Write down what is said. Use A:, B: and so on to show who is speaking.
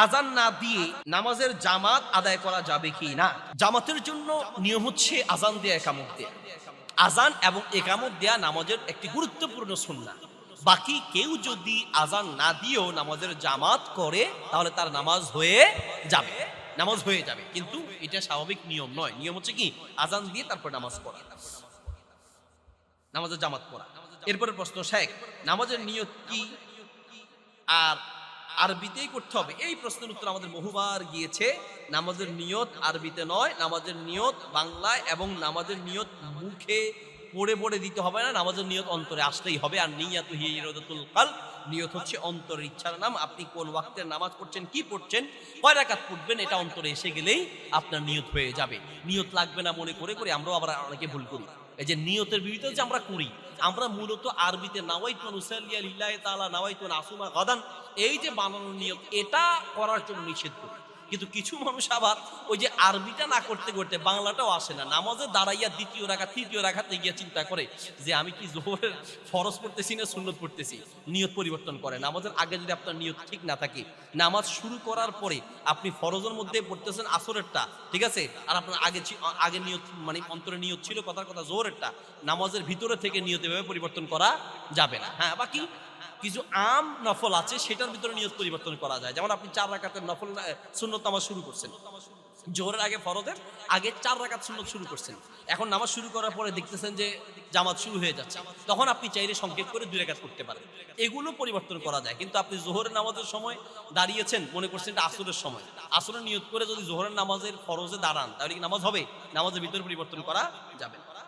A: আজান না দিয়ে নামাজের জামাত আদায় করা যাবে কি না? জামাতের জন্য নিয়ম হচ্ছে আজান দেয়া, একামত দেয়া। আজান এবং একামত দেয়া নামাজের একটি গুরুত্বপূর্ণ সুন্নাহ। বাকি কেউ যদি আজান না দিয়েও নামাজের জামাত করে তাহলে তার নামাজ হয়ে যাবে, নামাজ হয়ে যাবে। কিন্তু এটা স্বাভাবিক নিয়ম নয়। নিয়ম হচ্ছে কি আজান দিয়ে তারপর নামাজ পড়া, নামাজের জামাত পড়া। এরপরে প্রশ্ন, শেখ নামাজের নিয়ত কি আর আরবিতেই করতে হবে? এই প্রশ্নের উত্তর আমাদের বহুবার গিয়েছে। নামাজের নিয়ত আরবিতে নয়, নামাজের নিয়ত বাংলায়, এবং নামাজের নিয়ত মুখে পড়ে পড়ে দিতে হবে না, নামাজের নিয়ত অন্তরে আসলেই হবে। আর নিয়াতু হিয়া ইরাদাতুল কলব, নিয়ত হচ্ছে অন্তরের ইচ্ছার নাম। আপনি কোন ওয়াক্তের নামাজ পড়ছেন, কি পড়ছেন, কয় রাকাত পড়বেন, এটা অন্তরে এসে গেলেই আপনার নিয়ত হয়ে যাবে। নিয়ত লাগবে না মনে করে করে আমরাও আবার অনেকে ভুল করি। এই যে নিয়তের বিরুদ্ধে যে আমরা করি, আমরা মূলত আরবিতে নাওয়াইতু নুসাল্লিয়া লিল্লাহি তাআলা নাওয়াইতু নাসুমা গাদান, এই যে বানানোর নিয়ত, এটা করার জন্য নিষেধ করি। কিন্তু কিছু মানুষ আবার ওই যে আরবিটা না করতে করতে বাংলাটাও আসে না, নামাজে দাঁড়াইয়া দ্বিতীয় রাকাত তৃতীয় রাকাতে গিয়ে চিন্তা করে যে আমি কি যোহরের ফরজ পড়তেছি না সুন্নত পড়তেছি, নিয়ত পরিবর্তন করে। নামাজের আগে যদি আপনার নিয়ত ঠিক না থাকে, নামাজ শুরু করার পরে আপনি ফরজের মধ্যে পড়তেছেন আসরেরটা, ঠিক আছে, আর আপনার আগে নিয়ত মানে অন্তরে নিয়ত ছিল কথার কথা জোহরেরটা, নামাজের ভিতরে থেকে নিয়ত এভাবে পরিবর্তন করা যাবে না। হ্যাঁ, বাকি কিছু আম নফল আছে সেটার ভিতরে নিয়ত পরিবর্তন করা যায়। যেমন আপনি 4 রাকাতের নফল সুন্নত নামাজ শুরু করছেন, জোহরের আগে ফরজের আগে 4 রাকাত সুন্নত শুরু করছেন, এখন নামাজ শুরু করার পরে দেখতেছেন যে জামাত শুরু হয়ে যাচ্ছে, তখন আপনি চাইলে সংক্ষেপ করে 2 রাকাত করতে পারেন। এগুলো পরিবর্তন করা যায়। কিন্তু আপনি জোহরের নামাজের সময় দাঁড়িয়েছেন, মনে করছেন এটা আসরের সময়, আসরের নিয়ত করে যদি জোহরের নামাজের ফরজে দাঁড়ান তাহলে কি নামাজ হবে? নামাজের ভিতরে পরিবর্তন করা যাবে না।